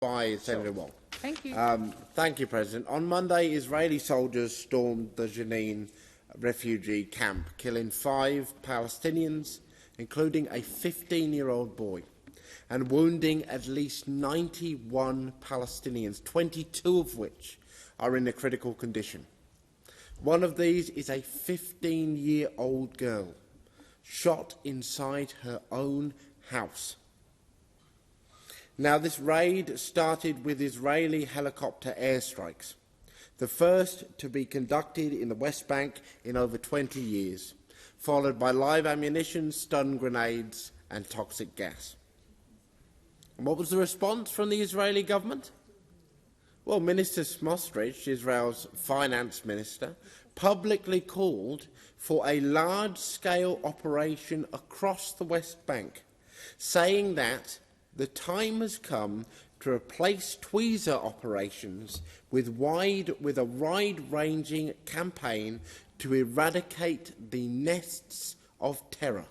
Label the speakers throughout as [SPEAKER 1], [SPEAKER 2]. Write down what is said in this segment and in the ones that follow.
[SPEAKER 1] by Senator Wong.
[SPEAKER 2] Thank you.
[SPEAKER 1] Thank you, President. On Monday, Israeli soldiers stormed the Jenin refugee camp, killing 5 Palestinians, including a 15-year-old boy, and wounding at least 91 Palestinians, 22 of which are in a critical condition. One of these is a 15-year-old girl, shot inside her own house. Now, this raid started with Israeli helicopter airstrikes, the first to be conducted in the West Bank in over 20 years, followed by live ammunition, stun grenades and toxic gas. And what was the response from the Israeli government? Well, Minister Smotrich, Israel's finance minister, publicly called for a large-scale operation across the West Bank, saying that the time has come to replace tweezer operations with a wide-ranging campaign to eradicate the nests of terror.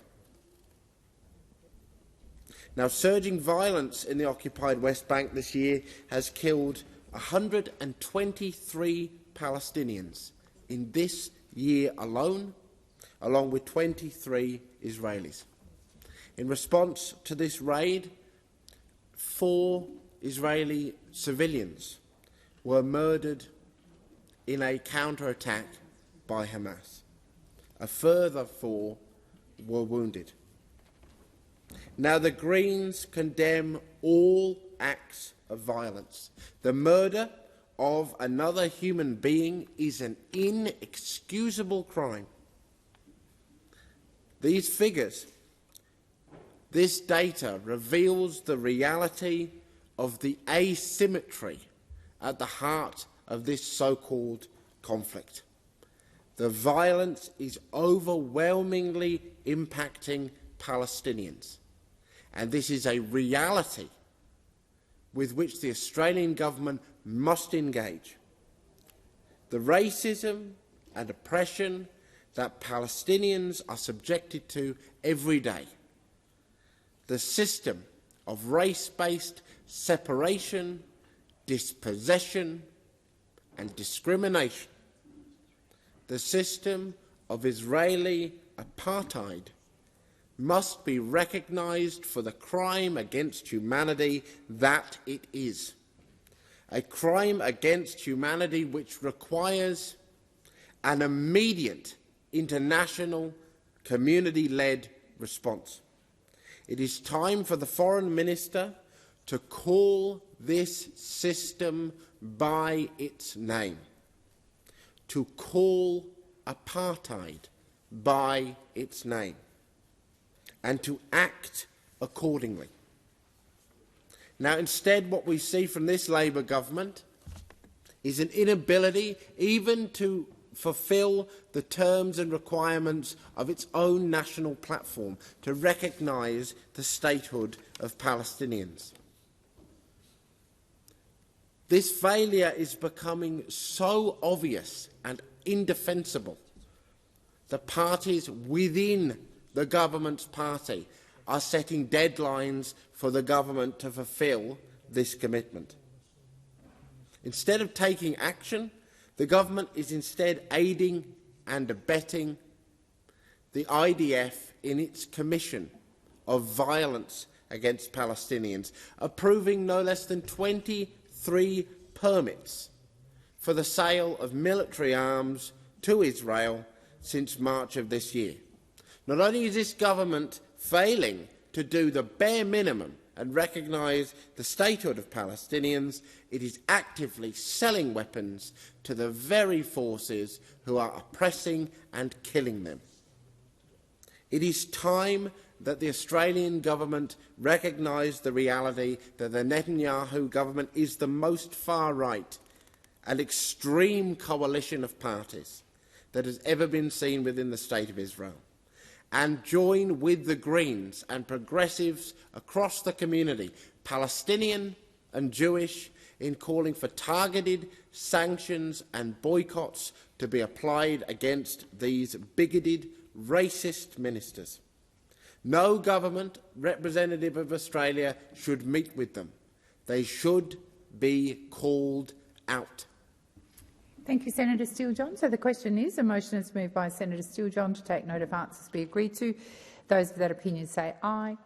[SPEAKER 1] Now, surging violence in the occupied West Bank this year has killed 123 Palestinians in this year alone, along with 23 Israelis. In response to this raid, 4 Israeli civilians were murdered in a counterattack by Hamas. A further 4 were wounded. Now, the Greens condemn all acts of violence. The murder of another human being is an inexcusable crime. These figures, this data reveals the reality of the asymmetry at the heart of this so-called conflict. The violence is overwhelmingly impacting Palestinians, and this is a reality with which the Australian government must engage. The racism and oppression that Palestinians are subjected to every day, the system of race-based separation, dispossession and discrimination, the system of Israeli apartheid must be recognised for the crime against humanity that it is. A crime against humanity which requires an immediate international community-led response. It is time for the Foreign Minister to call this system by its name, to call apartheid by its name, and to act accordingly. Now, instead, what we see from this Labour government is an inability even to fulfil the terms and requirements of its own national platform to recognise the statehood of Palestinians. This failure is becoming so obvious and indefensible. The parties within the government's party are setting deadlines for the government to fulfil this commitment. Instead of taking action, the government is instead aiding and abetting the IDF in its commission of violence against Palestinians, approving no less than 23 permits for the sale of military arms to Israel since March of this year. Not only is this government failing to do the bare minimum and recognise the statehood of Palestinians, it is actively selling weapons to the very forces who are oppressing and killing them. It is time that the Australian government recognise the reality that the Netanyahu government is the most far-right and extreme coalition of parties that has ever been seen within the State of Israel, and join with the Greens and progressives across the community, Palestinian and Jewish, in calling for targeted sanctions and boycotts to be applied against these bigoted, racist ministers. No government representative of Australia should meet with them. They should be called out.
[SPEAKER 2] Thank you, Senator Steele-John. So the question is, a motion is moved by Senator Steele-John to take note of answers be agreed to. Those of that opinion say aye.